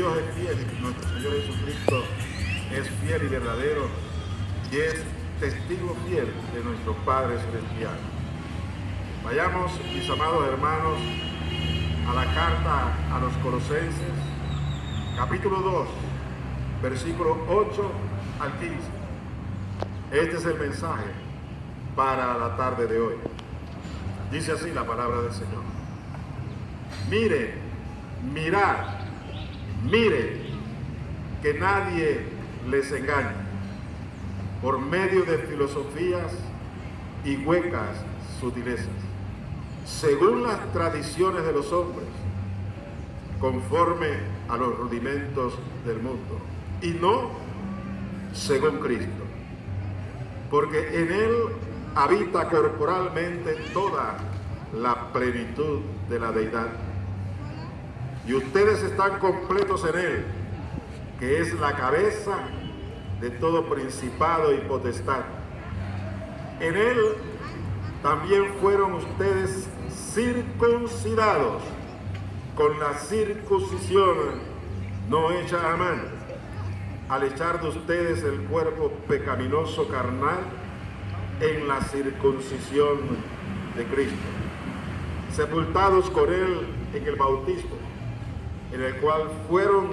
Dios es fiel, nuestro Señor Jesucristo es fiel y verdadero y es testigo fiel de nuestro Padre Celestial. Vayamos, mis amados hermanos, a la carta a los Colosenses, capítulo 2, versículos 8 al 15. Este es el mensaje para la tarde de hoy. Dice así la palabra del Señor. Mire, que nadie les engañe por medio de filosofías y huecas sutilezas, según las tradiciones de los hombres, conforme a los rudimentos del mundo, y no según Cristo, porque en Él habita corporalmente toda la plenitud de la deidad, y ustedes están completos en Él, que es la cabeza de todo principado y potestad. En Él también fueron ustedes circuncidados con la circuncisión no hecha a mano, al echar de ustedes el cuerpo pecaminoso carnal en la circuncisión de Cristo, sepultados con Él en el bautismo, en el cual fueron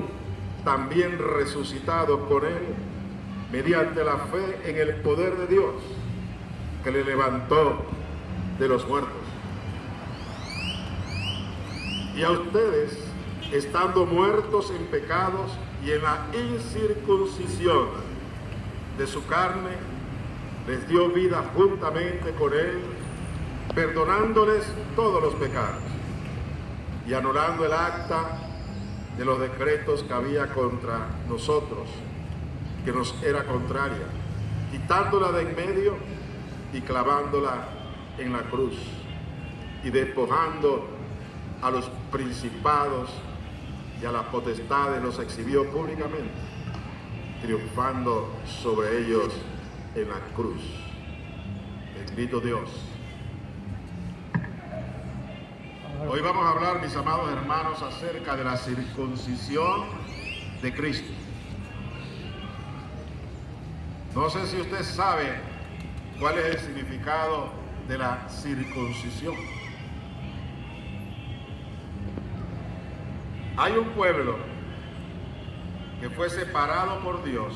también resucitados con Él mediante la fe en el poder de Dios, que le levantó de los muertos. Y a ustedes, estando muertos en pecados y en la incircuncisión de su carne, les dio vida juntamente con Él, perdonándoles todos los pecados y anulando el acta de los decretos que había contra nosotros, que nos era contraria, quitándola de en medio y clavándola en la cruz, y despojando a los principados y a las potestades, los exhibió públicamente, triunfando sobre ellos en la cruz. Bendito Dios. Hoy vamos a hablar, mis amados hermanos, acerca de la circuncisión de Cristo. No sé si usted sabe cuál es el significado de la circuncisión. Hay un pueblo que fue separado por Dios,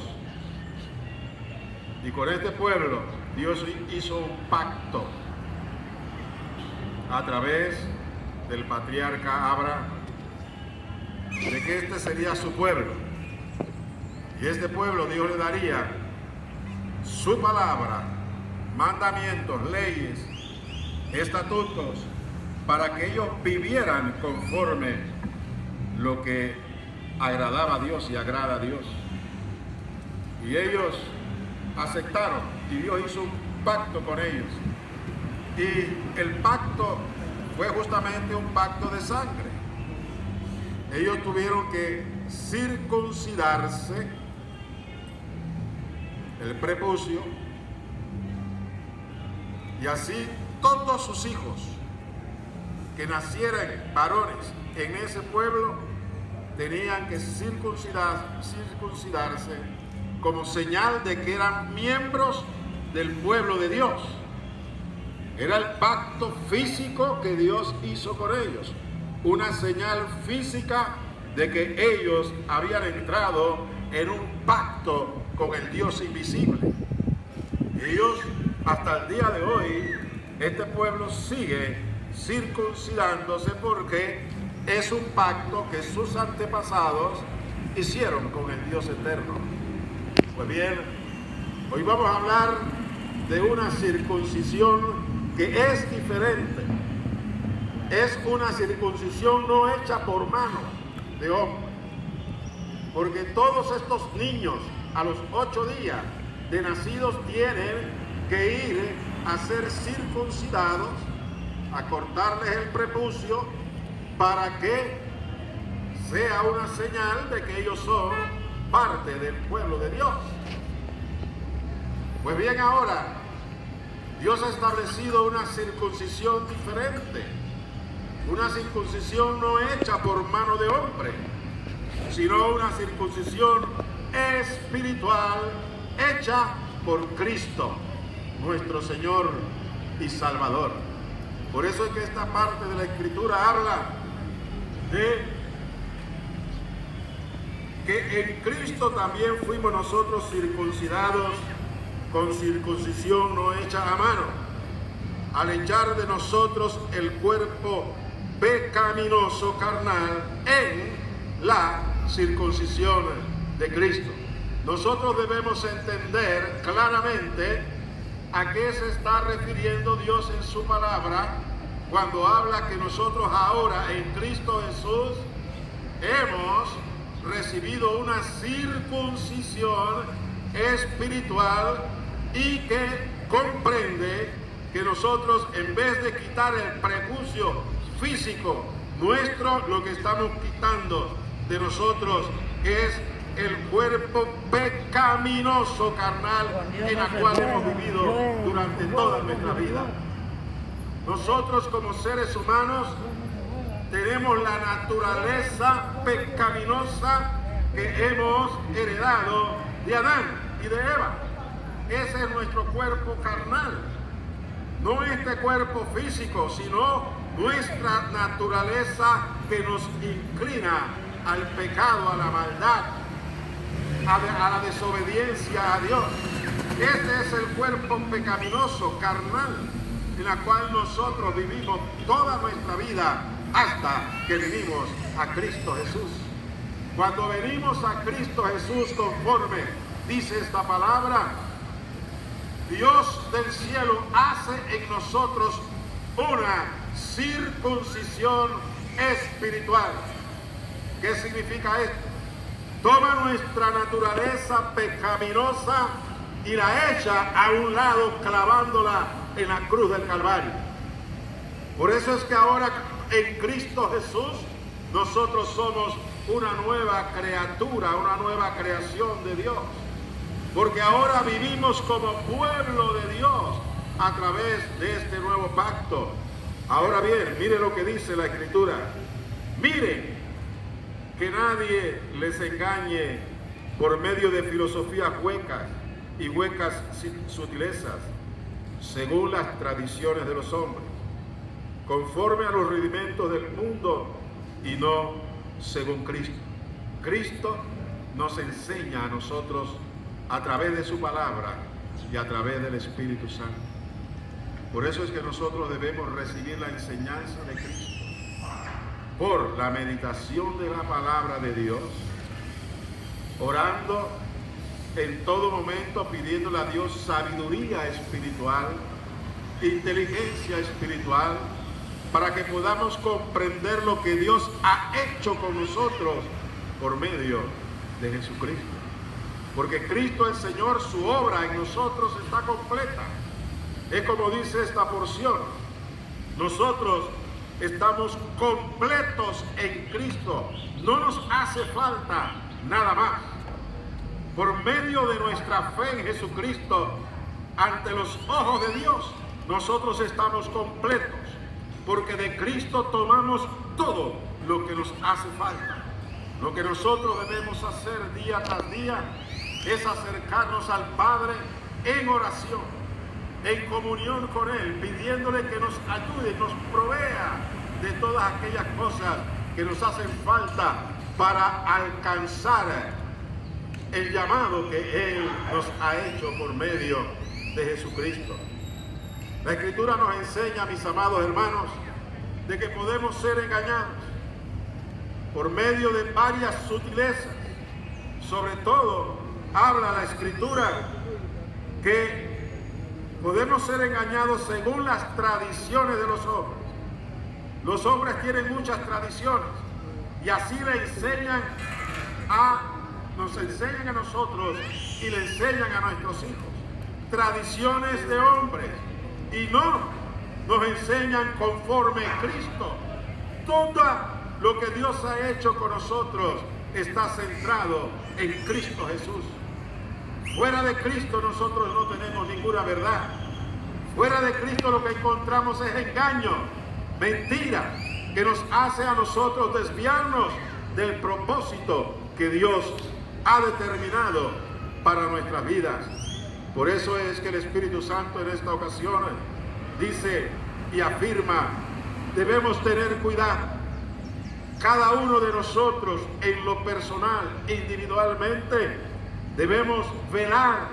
y con este pueblo Dios hizo un pacto a través del patriarca Abraham, de que este sería su pueblo, y este pueblo Dios le daría su palabra, mandamientos, leyes, estatutos, para que ellos vivieran conforme lo que agradaba a Dios y agrada a Dios. Y ellos aceptaron, y Dios hizo un pacto con ellos, y el pacto fue justamente un pacto de sangre. Ellos tuvieron que circuncidarse el prepucio, y así todos sus hijos que nacieran varones en ese pueblo tenían que circuncidarse como señal de que eran miembros del pueblo de Dios. Era el pacto físico que Dios hizo con ellos, una señal física de que ellos habían entrado en un pacto con el Dios invisible. Ellos, hasta el día de hoy, este pueblo sigue circuncidándose porque es un pacto que sus antepasados hicieron con el Dios eterno. Pues bien, hoy vamos a hablar de una circuncisión que es diferente. Es una circuncisión no hecha por mano de hombre, porque todos estos niños a los 8 días de nacidos tienen que ir a ser circuncidados, a cortarles el prepucio, para que sea una señal de que ellos son parte del pueblo de Dios. Pues bien, ahora Dios ha establecido una circuncisión diferente, una circuncisión no hecha por mano de hombre, sino una circuncisión espiritual hecha por Cristo, nuestro Señor y Salvador. Por eso es que esta parte de la Escritura habla de que en Cristo también fuimos nosotros circuncidados con circuncisión no hecha a mano, al echar de nosotros el cuerpo pecaminoso carnal en la circuncisión de Cristo. Nosotros debemos entender claramente a qué se está refiriendo Dios en su palabra cuando habla que nosotros ahora en Cristo Jesús hemos recibido una circuncisión espiritual y que comprende que nosotros, en vez de quitar el prepucio físico nuestro, lo que estamos quitando de nosotros es el cuerpo pecaminoso carnal en el cual hemos vivido durante toda nuestra vida. Nosotros como seres humanos tenemos la naturaleza pecaminosa que hemos heredado de Adán y de Eva. Ese es nuestro cuerpo carnal. No este cuerpo físico, sino nuestra naturaleza que nos inclina al pecado, a la maldad, a la desobediencia a Dios. Este es el cuerpo pecaminoso, carnal, en la cual nosotros vivimos toda nuestra vida hasta que venimos a Cristo Jesús. Cuando venimos a Cristo Jesús, conforme dice esta palabra, Dios del cielo hace en nosotros una circuncisión espiritual. ¿Qué significa esto? Toma nuestra naturaleza pecaminosa y la echa a un lado clavándola en la cruz del Calvario. Por eso es que ahora en Cristo Jesús nosotros somos una nueva criatura, una nueva creación de Dios. Porque ahora vivimos como pueblo de Dios a través de este nuevo pacto. Ahora bien, mire lo que dice la Escritura. Miren que nadie les engañe por medio de filosofías huecas y huecas sutilezas, según las tradiciones de los hombres, conforme a los rudimentos del mundo y no según Cristo. Cristo nos enseña a nosotros a través de su palabra y a través del Espíritu Santo. Por eso es que nosotros debemos recibir la enseñanza de Cristo por la meditación de la palabra de Dios, orando en todo momento, pidiéndole a Dios sabiduría espiritual, inteligencia espiritual, para que podamos comprender lo que Dios ha hecho con nosotros por medio de Jesucristo. Porque Cristo el Señor, su obra en nosotros está completa. Es como dice esta porción. Nosotros estamos completos en Cristo. No nos hace falta nada más. Por medio de nuestra fe en Jesucristo, ante los ojos de Dios, nosotros estamos completos. Porque de Cristo tomamos todo lo que nos hace falta. Lo que nosotros debemos hacer día tras día es acercarnos al Padre en oración, en comunión con Él, pidiéndole que nos ayude, nos provea de todas aquellas cosas que nos hacen falta para alcanzar el llamado que Él nos ha hecho por medio de Jesucristo. La Escritura nos enseña, mis amados hermanos, de que podemos ser engañados por medio de varias sutilezas. Sobre todo, habla la Escritura que podemos ser engañados según las tradiciones de los hombres. Los hombres tienen muchas tradiciones y así nos enseñan a nosotros y le enseñan a nuestros hijos. Tradiciones de hombres y no nos enseñan conforme a Cristo. Todo lo que Dios ha hecho con nosotros está centrado en Cristo Jesús. Fuera de Cristo nosotros no tenemos ninguna verdad. Fuera de Cristo lo que encontramos es engaño, mentira, que nos hace a nosotros desviarnos del propósito que Dios ha determinado para nuestras vidas. Por eso es que el Espíritu Santo en esta ocasión dice y afirma: debemos tener cuidado. Cada uno de nosotros en lo personal, individualmente, debemos velar,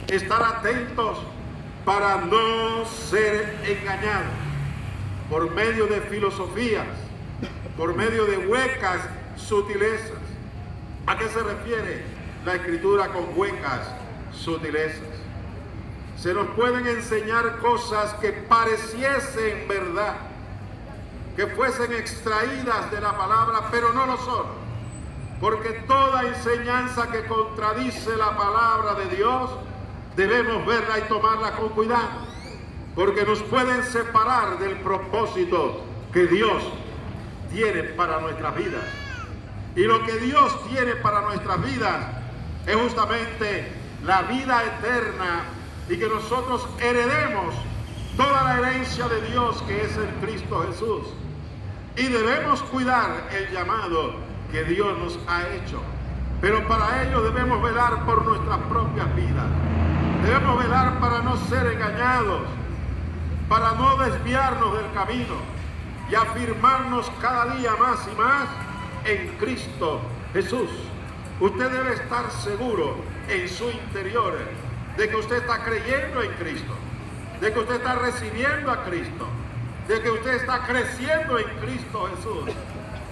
estar atentos para no ser engañados por medio de filosofías, por medio de huecas sutilezas. ¿A qué se refiere la Escritura con huecas sutilezas? Se nos pueden enseñar cosas que pareciesen verdad, que fuesen extraídas de la palabra, pero no lo son. Porque toda enseñanza que contradice la palabra de Dios, debemos verla y tomarla con cuidado, porque nos pueden separar del propósito que Dios tiene para nuestras vidas. Y lo que Dios tiene para nuestras vidas es justamente la vida eterna, y que nosotros heredemos toda la herencia de Dios que es en Cristo Jesús. Y debemos cuidar el llamado que Dios nos ha hecho. Pero para ello debemos velar por nuestras propias vidas. Debemos velar para no ser engañados, para no desviarnos del camino y afirmarnos cada día más y más en Cristo Jesús. Usted debe estar seguro en su interior de que usted está creyendo en Cristo, de que usted está recibiendo a Cristo, de que usted está creciendo en Cristo Jesús,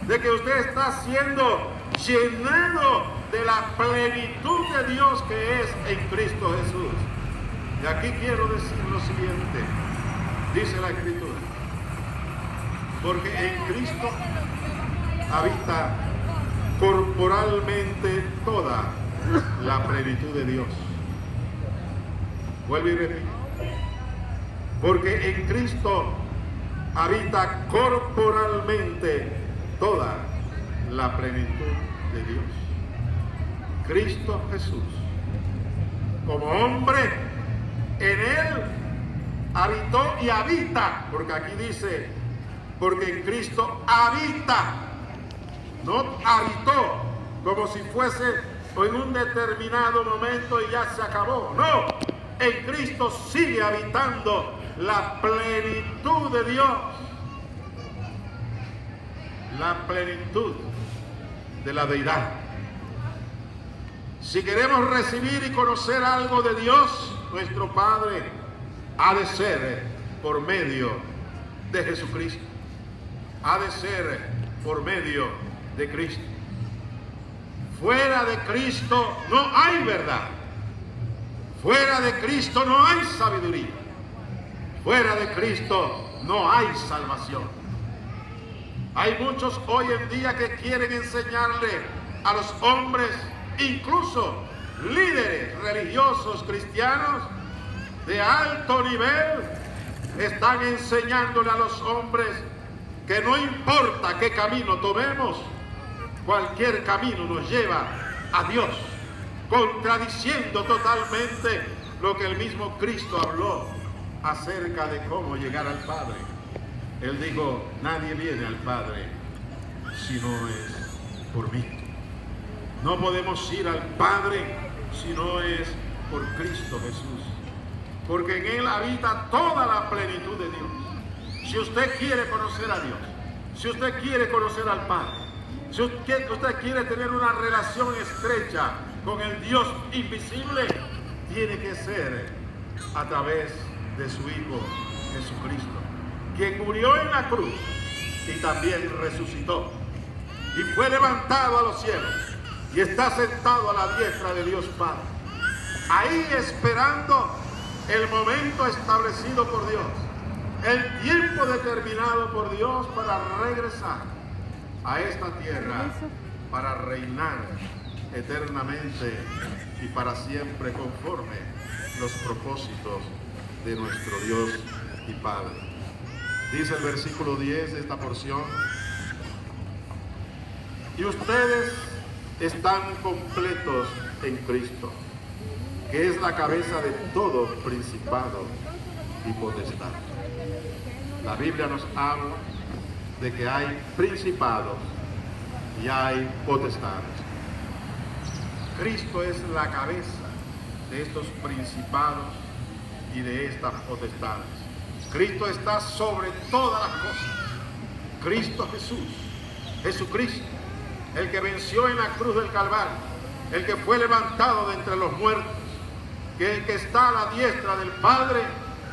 de que usted está siendo llenado de la plenitud de Dios que es en Cristo Jesús. Y aquí quiero decir lo siguiente, dice la Escritura: porque en Cristo habita corporalmente toda la plenitud de Dios. Vuelvo y repito: porque en Cristo habita corporalmente toda la plenitud de Dios. Cristo Jesús, como hombre, en Él habitó y habita, porque aquí dice, porque en Cristo habita, no habitó como si fuese en un determinado momento y ya se acabó. No, en Cristo sigue habitando la plenitud de Dios, la plenitud de la deidad. Si queremos recibir y conocer algo de Dios, nuestro Padre, ha de ser por medio de Jesucristo, ha de ser por medio de Cristo. Fuera de Cristo no hay verdad, fuera de Cristo no hay sabiduría, fuera de Cristo no hay salvación. Hay muchos hoy en día que quieren enseñarle a los hombres, incluso líderes religiosos cristianos de alto nivel, están enseñándole a los hombres que no importa qué camino tomemos, cualquier camino nos lleva a Dios, contradiciendo totalmente lo que el mismo Cristo habló acerca de cómo llegar al Padre. Él dijo: nadie viene al Padre si no es por mí. No podemos ir al Padre si no es por Cristo Jesús, porque en Él habita toda la plenitud de Dios. Si usted quiere conocer a Dios, si usted quiere conocer al Padre, si usted quiere tener una relación estrecha con el Dios invisible, tiene que ser a través de su Hijo Jesucristo, quien murió en la cruz y también resucitó y fue levantado a los cielos y está sentado a la diestra de Dios Padre, ahí esperando el momento establecido por Dios, el tiempo determinado por Dios para regresar a esta tierra, para reinar eternamente y para siempre conforme los propósitos de nuestro Dios y Padre. Dice el versículo 10 de esta porción: y ustedes están completos en Cristo, que es la cabeza de todo principado y potestad. La Biblia nos habla de que hay principados y hay potestades. Cristo es la cabeza de estos principados y de estas potestades. Cristo está sobre todas las cosas. Cristo Jesús, Jesucristo, el que venció en la cruz del Calvario, el que fue levantado de entre los muertos, que el que está a la diestra del Padre,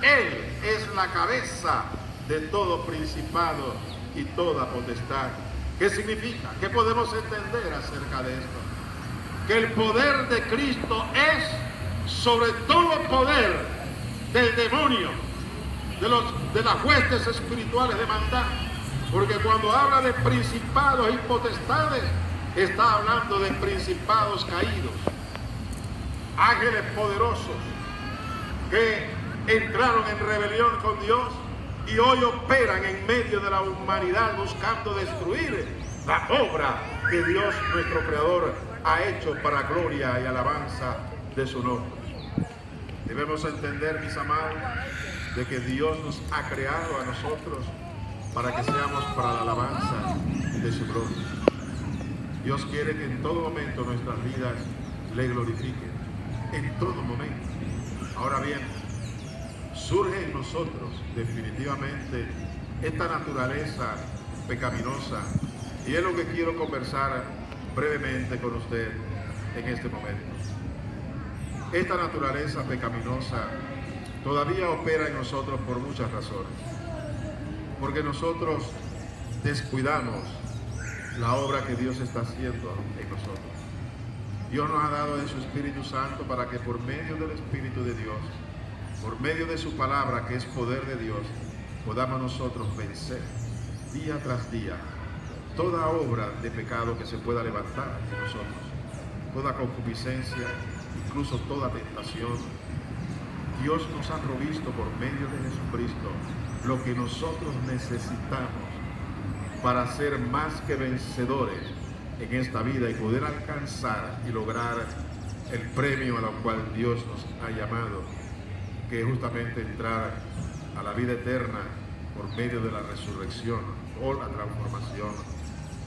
Él es la cabeza de todo principado y toda potestad. ¿Qué significa? ¿Qué podemos entender acerca de esto? Que el poder de Cristo es sobre todo poder del demonio, de las huestes espirituales de maldad. Porque cuando habla de principados y potestades, está hablando de principados caídos, ángeles poderosos que entraron en rebelión con Dios y hoy operan en medio de la humanidad buscando destruir la obra que Dios, nuestro Creador, ha hecho para gloria y alabanza de su nombre. Debemos entender, mis amados, de que Dios nos ha creado a nosotros para que seamos para la alabanza de su gloria. Dios quiere que en todo momento nuestras vidas le glorifiquen, en todo momento. Ahora bien, surge en nosotros definitivamente esta naturaleza pecaminosa, y es lo que quiero conversar brevemente con usted en este momento. Esta naturaleza pecaminosa todavía opera en nosotros por muchas razones. Porque nosotros descuidamos la obra que Dios está haciendo en nosotros. Dios nos ha dado de su Espíritu Santo para que por medio del Espíritu de Dios, por medio de su palabra, que es poder de Dios, podamos nosotros vencer día tras día toda obra de pecado que se pueda levantar en nosotros, toda concupiscencia, incluso toda tentación. Dios nos ha provisto por medio de Jesucristo lo que nosotros necesitamos para ser más que vencedores en esta vida y poder alcanzar y lograr el premio a lo cual Dios nos ha llamado, que es justamente entrar a la vida eterna por medio de la resurrección o la transformación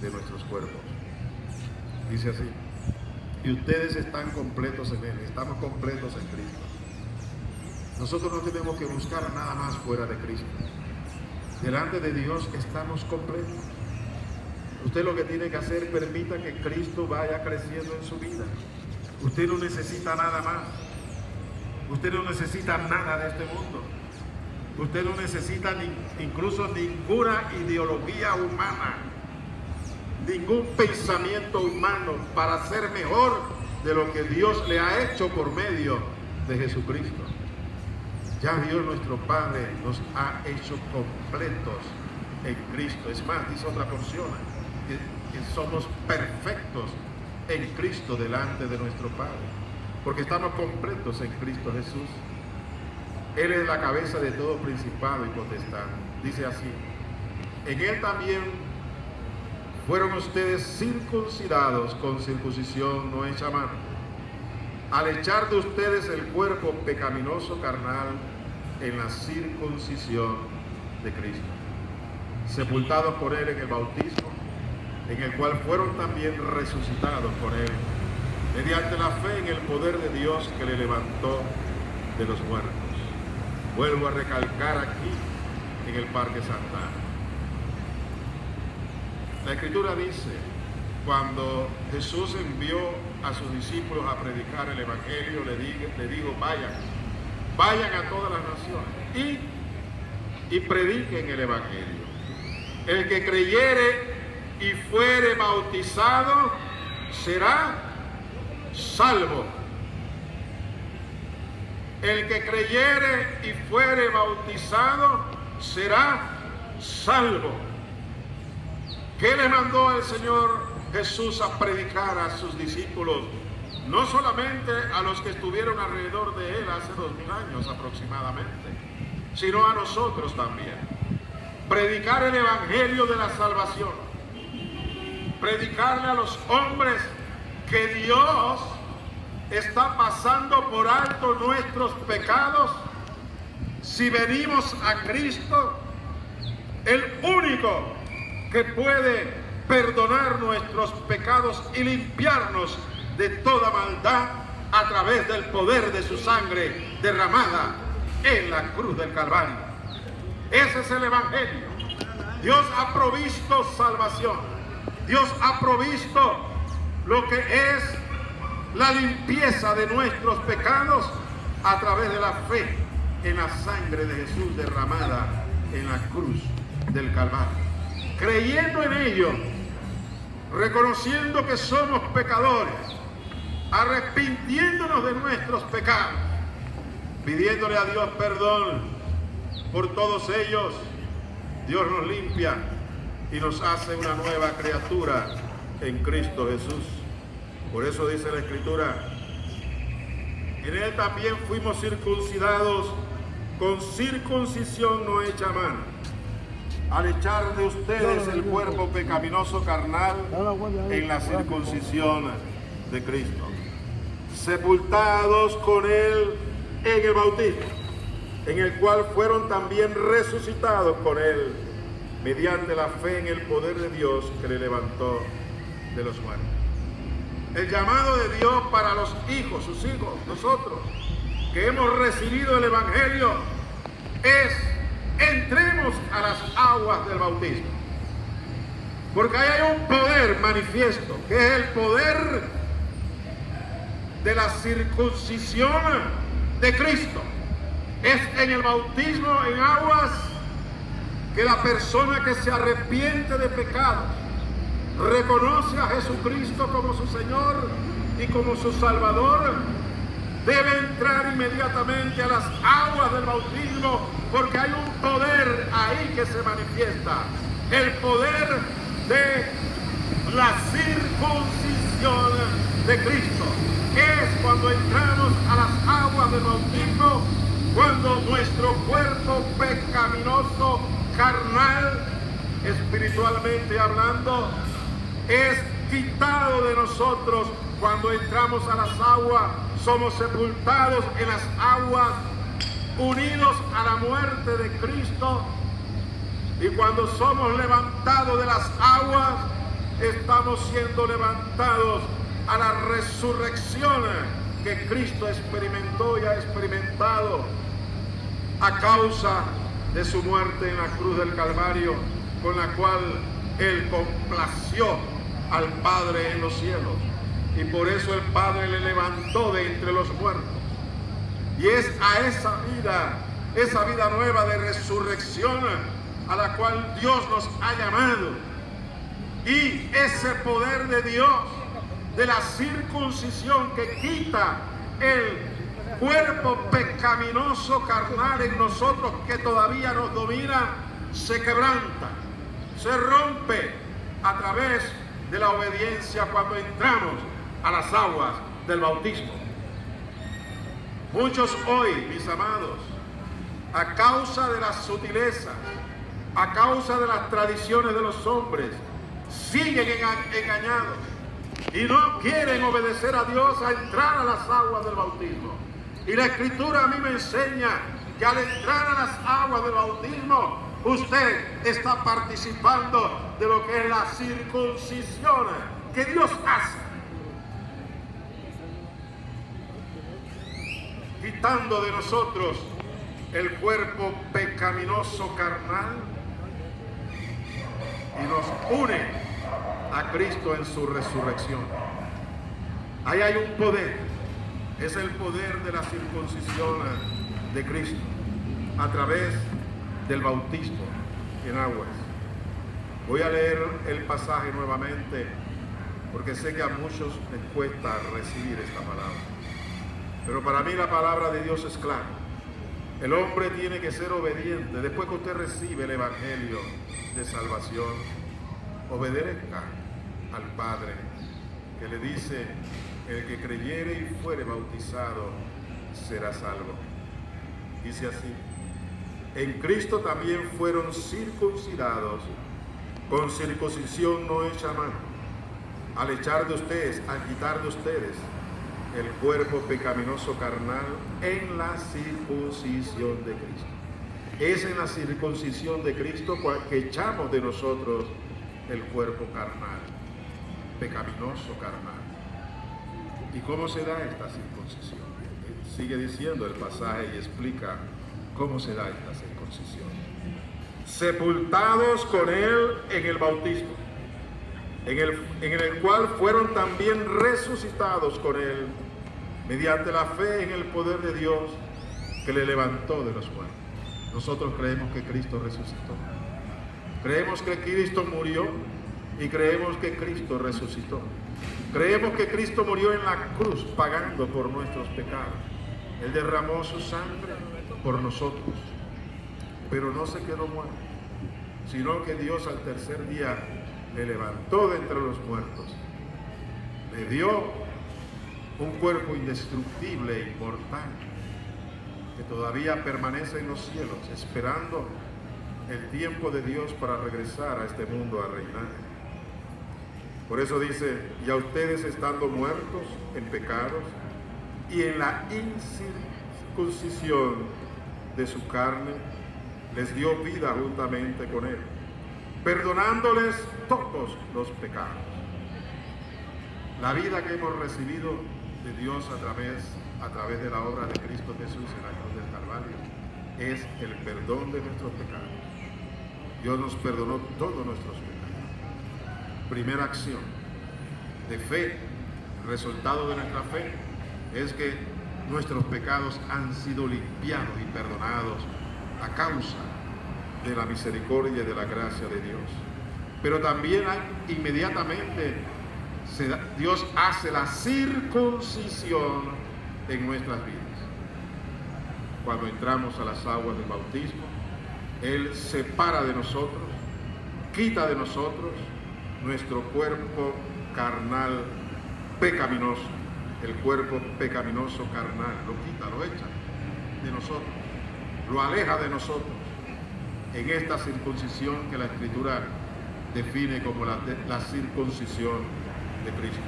de nuestros cuerpos. Dice así: y ustedes están completos en Él, estamos completos en Cristo. Nosotros no tenemos que buscar nada más fuera de Cristo. Delante de Dios estamos completos. Usted lo que tiene que hacer, permita que Cristo vaya creciendo en su vida. Usted no necesita nada más. Usted no necesita nada de este mundo. Usted no necesita incluso ninguna ideología humana, ningún pensamiento humano para ser mejor de lo que Dios le ha hecho por medio de Jesucristo. Ya Dios nuestro Padre nos ha hecho completos en Cristo. Es más, dice otra porción, que somos perfectos en Cristo delante de nuestro Padre, porque estamos completos en Cristo Jesús. Él es la cabeza de todo principado y potestad. Dice así: en Él también fueron ustedes circuncidados con circuncisión no hecha a mano, al echar de ustedes el cuerpo pecaminoso carnal en la circuncisión de Cristo, sepultados por Él en el bautismo, en el cual fueron también resucitados por Él, mediante la fe en el poder de Dios que le levantó de los muertos. Vuelvo a recalcar aquí en el Parque Santana. La Escritura dice, cuando Jesús envió a sus discípulos a predicar el Evangelio, le dijo, vayan a todas las naciones y prediquen el Evangelio. El que creyere y fuere bautizado será salvo. El que creyere y fuere bautizado será salvo. ¿Qué le mandó el Señor Jesús a predicar a sus discípulos? No solamente a los que estuvieron alrededor de Él hace 2000 años aproximadamente, sino a nosotros también. Predicar el Evangelio de la salvación. Predicarle a los hombres que Dios está pasando por alto nuestros pecados. Si venimos a Cristo, el único que puede perdonar nuestros pecados y limpiarnos de toda maldad a través del poder de su sangre derramada en la cruz del Calvario. Ese es el Evangelio. Dios ha provisto salvación. Dios ha provisto lo que es la limpieza de nuestros pecados a través de la fe en la sangre de Jesús derramada en la cruz del Calvario. Creyendo en ello, reconociendo que somos pecadores, arrepintiéndonos de nuestros pecados, pidiéndole a Dios perdón por todos ellos, Dios nos limpia y nos hace una nueva criatura en Cristo Jesús. Por eso dice la Escritura: en Él también fuimos circuncidados con circuncisión no hecha a mano, al echar de ustedes el cuerpo pecaminoso carnal en la circuncisión de Cristo, sepultados con Él en el bautismo, en el cual fueron también resucitados con Él, mediante la fe en el poder de Dios que le levantó de los muertos. El llamado de Dios para los hijos, sus hijos, nosotros, que hemos recibido el Evangelio, es: entremos a las aguas del bautismo. Porque ahí hay un poder manifiesto, que es el poder de la circuncisión de Cristo. Es en el bautismo en aguas que la persona que se arrepiente de pecados, reconoce a Jesucristo como su Señor y como su Salvador, debe entrar inmediatamente a las aguas del bautismo, porque hay un poder ahí que se manifiesta, el poder de la circuncisión de Cristo. Es cuando entramos a las aguas del bautismo, cuando nuestro cuerpo pecaminoso, carnal, espiritualmente hablando, es quitado de nosotros. Cuando entramos a las aguas, somos sepultados en las aguas, unidos a la muerte de Cristo. Y cuando somos levantados de las aguas, estamos siendo levantados a la resurrección que Cristo experimentó y ha experimentado a causa de su muerte en la cruz del Calvario, con la cual Él complació al Padre en los cielos. Y por eso el Padre le levantó de entre los muertos. Y es a esa vida nueva de resurrección a la cual Dios nos ha llamado. Y ese poder de Dios, de la circuncisión que quita el cuerpo pecaminoso carnal en nosotros que todavía nos domina, se quebranta, se rompe a través de la obediencia cuando entramos a las aguas del bautismo. Muchos hoy, mis amados, a causa de las sutilezas, a causa de las tradiciones de los hombres, siguen engañados y no quieren obedecer a Dios a entrar a las aguas del bautismo. Y la Escritura a mí me enseña que al entrar a las aguas del bautismo, usted está participando de lo que es la circuncisión que Dios hace, quitando de nosotros el cuerpo pecaminoso carnal y nos une a Cristo en su resurrección. Ahí hay un poder, es el poder de la circuncisión de Cristo a través del bautismo en aguas. Voy a leer el pasaje nuevamente porque sé que a muchos les cuesta recibir esta palabra, pero para mí la palabra de Dios es clara. El hombre tiene que ser obediente. Después que usted recibe el evangelio de salvación, obedezca al Padre, que le dice: el que creyere y fuere bautizado será salvo. Dice así: en Cristo también fueron circuncidados con circuncisión no hecha a mano, al echar de ustedes, al quitar de ustedes el cuerpo pecaminoso carnal en la circuncisión de Cristo. Es en la circuncisión de Cristo que echamos de nosotros el cuerpo carnal, pecaminoso carnal. ¿Y cómo se da esta circuncisión? Sigue diciendo el pasaje y explica cómo se da esta circuncisión. Sepultados con él en el bautismo, en el cual fueron también resucitados con él mediante la fe en el poder de Dios que le levantó de los muertos. Nosotros creemos que Cristo resucitó. Creemos que Cristo murió y creemos que Cristo resucitó. Creemos que Cristo murió en la cruz pagando por nuestros pecados. Él derramó su sangre por nosotros. Pero no se quedó muerto, sino que Dios al tercer día le levantó de entre los muertos. Le dio un cuerpo indestructible e inmortal que todavía permanece en los cielos, esperando el tiempo de Dios para regresar a este mundo a reinar. Por eso dice, y a ustedes estando muertos en pecados y en la incircuncisión de su carne, les dio vida juntamente con él, perdonándoles todos los pecados. La vida que hemos recibido de Dios a través de la obra de Cristo Jesús en la cruz del Calvario es el perdón de nuestros pecados. Dios nos perdonó todos nuestros pecados. Primera acción de fe, el resultado de nuestra fe es que nuestros pecados han sido limpiados y perdonados a causa de la misericordia y de la gracia de Dios. Pero también inmediatamente Dios hace la circuncisión en nuestras vidas. Cuando entramos a las aguas del bautismo, Él separa de nosotros, quita de nosotros nuestro cuerpo carnal pecaminoso, el cuerpo pecaminoso carnal, lo quita, lo echa de nosotros, lo aleja de nosotros en esta circuncisión que la Escritura define como la circuncisión de Cristo.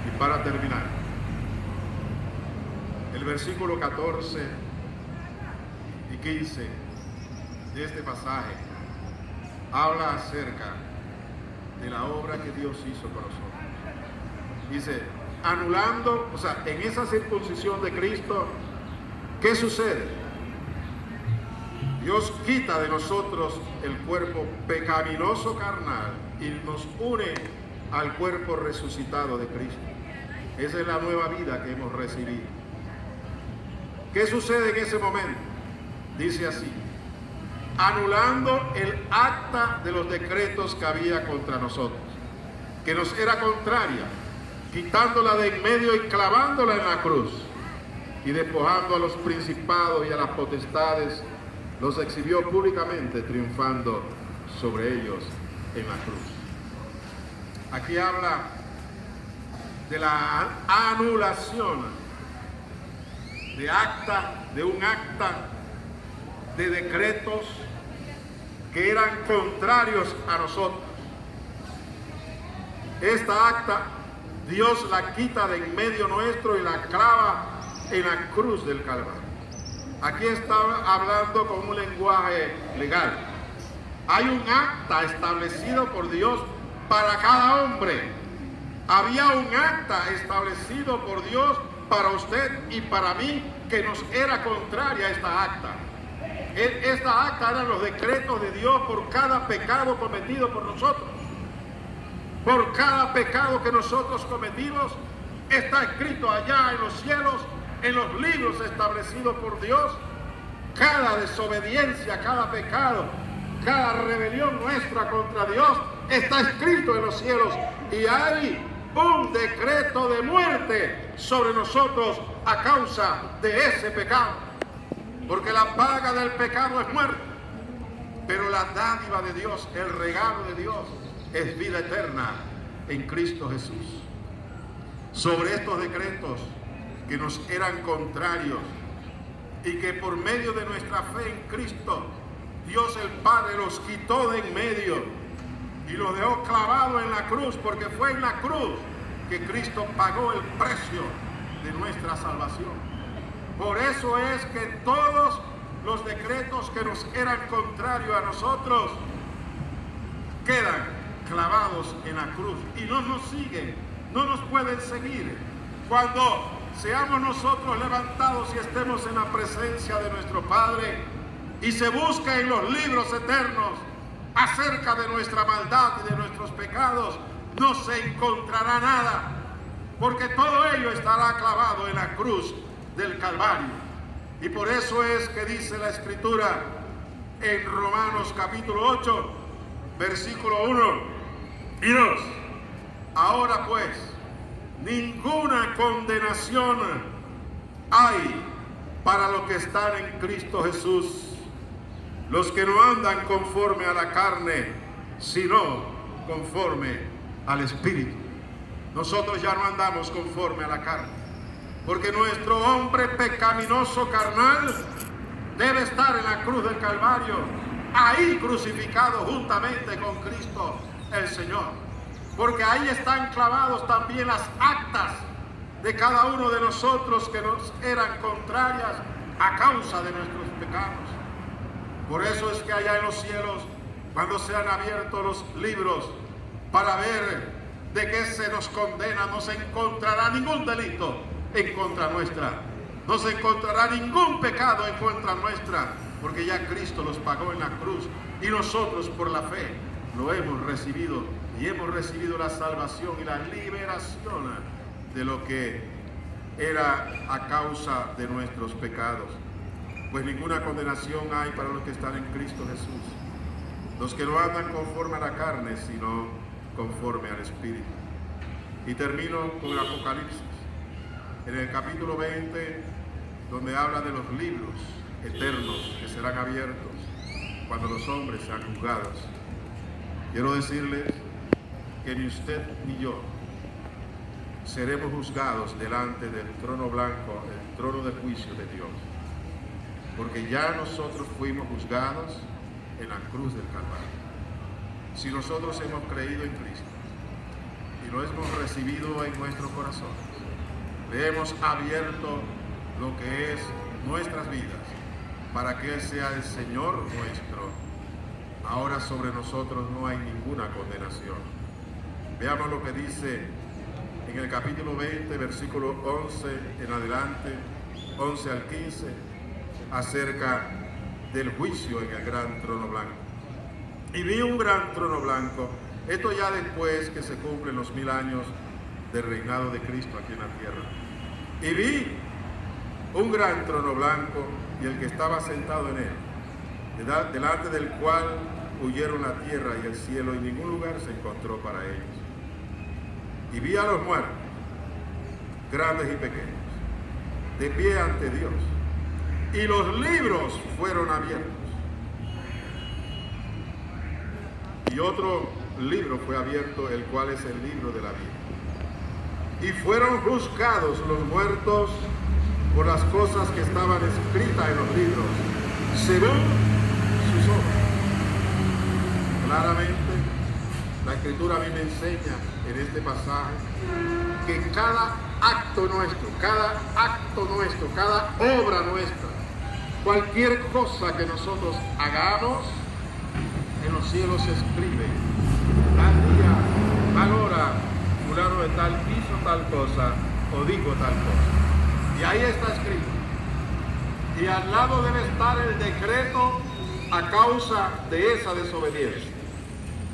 Y para terminar, el versículo 14 y 15 de este pasaje habla acerca de la obra que Dios hizo por nosotros. Dice, anulando, o sea, en esa circuncisión de Cristo, ¿qué sucede? Dios quita de nosotros el cuerpo pecaminoso carnal y nos une al cuerpo resucitado de Cristo. Esa es la nueva vida que hemos recibido. ¿Qué sucede en ese momento? Dice así, anulando el acta de los decretos que había contra nosotros, que nos era contraria, quitándola de en medio y clavándola en la cruz, y despojando a los principados y a las potestades, los exhibió públicamente, triunfando sobre ellos en la cruz. Aquí habla de la anulación de un acta de decretos que eran contrarios a nosotros. Esta acta Dios la quita de en medio nuestro y la clava en la cruz del Calvario. Aquí está hablando con un lenguaje legal. Hay un acta establecido por Dios para cada hombre. Había un acta establecido por Dios para usted y para mí que nos era contraria a esta acta. Esta acta eran los decretos de Dios por cada pecado cometido por nosotros. Por cada pecado que nosotros cometimos, está escrito allá en los cielos, en los libros establecidos por Dios. Cada desobediencia, cada pecado, cada rebelión nuestra contra Dios está escrito en los cielos, y hay un decreto de muerte sobre nosotros a causa de ese pecado, porque la paga del pecado es muerte, pero la dádiva de Dios, el regalo de Dios, es vida eterna en Cristo Jesús. Sobre estos decretos que nos eran contrarios y que por medio de nuestra fe en Cristo, Dios el Padre los quitó de en medio y los dejó clavados en la cruz, porque fue en la cruz que Cristo pagó el precio de nuestra salvación. Por eso es que todos los decretos que nos eran contrarios a nosotros quedan clavados en la cruz y no nos siguen, no nos pueden seguir. Cuando seamos nosotros levantados y estemos en la presencia de nuestro Padre y se busque en los libros eternos acerca de nuestra maldad y de nuestros pecados, no se encontrará nada, porque todo ello estará clavado en la cruz del Calvario. Y por eso es que dice la Escritura en Romanos capítulo 8, versículo 1 y 2. Ahora pues, ninguna condenación hay para los que están en Cristo Jesús, los que no andan conforme a la carne, sino conforme al Espíritu. Nosotros ya no andamos conforme a la carne, porque nuestro hombre pecaminoso carnal debe estar en la cruz del Calvario, ahí crucificado juntamente con Cristo el Señor. Porque ahí están clavados también las actas de cada uno de nosotros que nos eran contrarias a causa de nuestros pecados. Por eso es que allá en los cielos, cuando se han abierto los libros para ver de qué se nos condena, no se encontrará ningún delito en contra nuestra, no se encontrará ningún pecado en contra nuestra, porque ya Cristo los pagó en la cruz y nosotros por la fe lo hemos recibido y hemos recibido la salvación y la liberación de lo que era a causa de nuestros pecados. Pues ninguna condenación hay para los que están en Cristo Jesús, los que no andan conforme a la carne, sino conforme al Espíritu. Y termino con el Apocalipsis, en el capítulo 20, donde habla de los libros eternos que serán abiertos cuando los hombres sean juzgados. Quiero decirles que ni usted ni yo seremos juzgados delante del trono blanco, el trono de juicio de Dios, porque ya nosotros fuimos juzgados en la cruz del Calvario. Si nosotros hemos creído en Cristo y lo hemos recibido en nuestros corazones, le hemos abierto lo que es nuestras vidas para que Él sea el Señor nuestro. Ahora sobre nosotros no hay ninguna condenación. Veamos lo que dice en el capítulo 20, versículo 11 en adelante, 11 al 15, acerca del juicio en el gran trono blanco. Y vi un gran trono blanco, esto ya después que se cumplen los 1000 años del reinado de Cristo aquí en la tierra. Y vi un gran trono blanco y el que estaba sentado en él, delante del cual huyeron la tierra y el cielo, y ningún lugar se encontró para ellos. Y vi a los muertos, grandes y pequeños, de pie ante Dios, y los libros fueron abiertos. Y otro libro fue abierto, el cual es el libro de la vida. Y fueron juzgados los muertos por las cosas que estaban escritas en los libros, según sus obras. Claramente, la Escritura a mí me enseña en este pasaje que cada acto nuestro, cada obra nuestra, cualquier cosa que nosotros hagamos, en los cielos se escribe: tal día, tal hora, fulano de tal hizo tal cosa o dijo tal cosa. Y ahí está escrito. Y al lado debe estar el decreto a causa de esa desobediencia,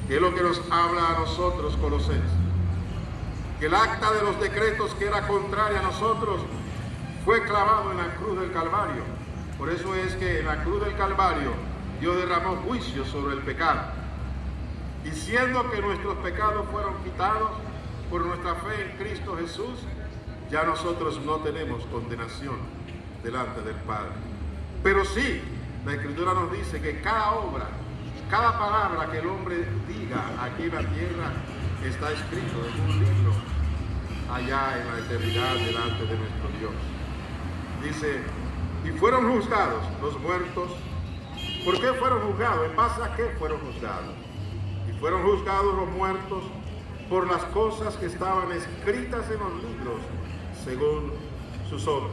que es lo que nos habla a nosotros Colosenses. Que el acta de los decretos que era contraria a nosotros fue clavado en la cruz del Calvario. Por eso es que en la cruz del Calvario Dios derramó juicio sobre el pecado, diciendo que nuestros pecados fueron quitados por nuestra fe en Cristo Jesús. Ya nosotros no tenemos condenación delante del Padre. Pero sí, la Escritura nos dice que cada obra, cada palabra que el hombre diga aquí en la tierra está escrito en un libro allá en la eternidad delante de nuestro Dios. Dice: y fueron juzgados los muertos. ¿Por qué fueron juzgados? ¿En base a qué fueron juzgados? Y fueron juzgados los muertos por las cosas que estaban escritas en los libros, según sus obras.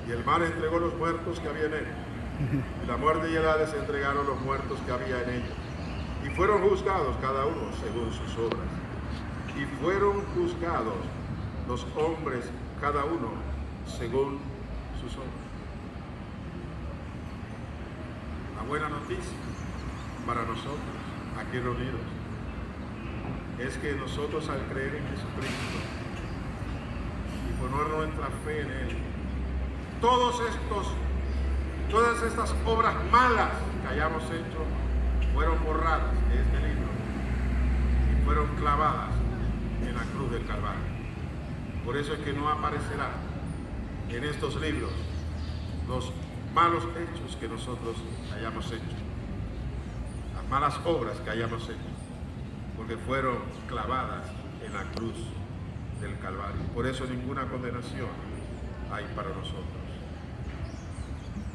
Y el mar entregó los muertos que había en él, y la muerte y el Hades entregaron los muertos que había en ellos, Y fueron juzgados cada uno según sus obras. Y fueron juzgados los hombres cada uno según sus obras. La buena noticia para nosotros aquí reunidos es que nosotros, al creer en Jesucristo y poner nuestra fe en Él, todas estas obras malas que hayamos hecho fueron borradas de este libro y fueron clavadas en la cruz del Calvario. Por eso es que no aparecerá en estos libros los malos hechos que nosotros hayamos hecho, las malas obras que hayamos hecho, porque fueron clavadas en la cruz del Calvario. Por eso ninguna condenación hay para nosotros.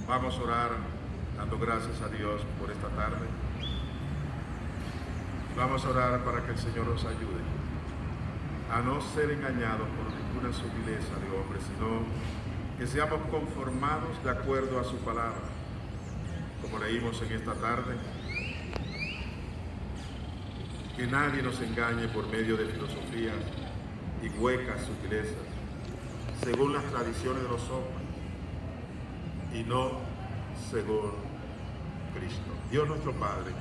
Vamos a orar dando gracias a Dios por esta tarde. Vamos a orar para que el Señor nos ayude a no ser engañados por ninguna sutileza de hombre, sino que seamos conformados de acuerdo a su palabra, como leímos en esta tarde. Que nadie nos engañe por medio de filosofías y huecas sutilezas, según las tradiciones de los hombres, y no según Cristo. Dios nuestro Padre,